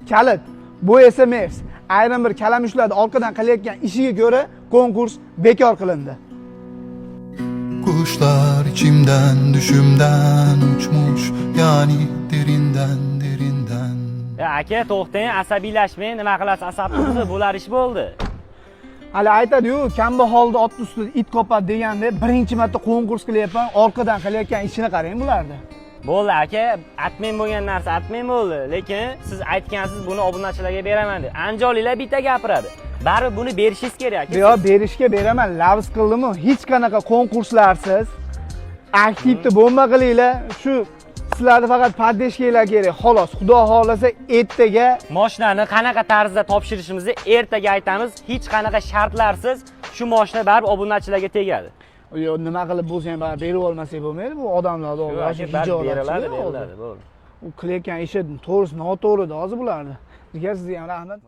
kalit. Bu esa emas. Ayrim bir kalamushlarni orqadan qilayotgan ishiga ko'ra konkurs bekor qilindi. Kuşlar içimden düşümden uçmuş yani derinden. Aka, to'xtang, asabiylashmang, nima qilasiz? Asabimizni bo'lar ish bo'ldi. Hali aytadi-yu, kambag'alni ot ustida it qopadi deganda birinchi marta konkurs qilyapman, orqadan qilayotgan ishini qarang bularni. Bo'ldi aka, atmang bo'lgan narsa atmang bo'ldi, lekin siz aytgansiz buni obunachilarga beraman deb. Anjolilar bitta gapiradi. Baribir buni berishingiz kerak aka. Yo'q, berishga beraman. Lavz qildimmi? Hech qanaqa konkurslarsiz aktivni bo'lma qilinglar. Shu sizlarga faqat poddeshkalar kerak. Xolos, Xudo xolasa ertaga Mashinani qanaqa tarzda topshirishimizni ertaga aytamiz. Hech qanaqa shartlarsiz shu mashina baribir obunachilarga tegadi. Yo'q, nima qilib bo'lsa ham baribir berib olmasak bo'lmaydi bu odamlarga. Beriladi, bo'ldi. U qilayotgan ishi to'g'risi noto'g'ri hozir bularni. Sizga ham rahmat.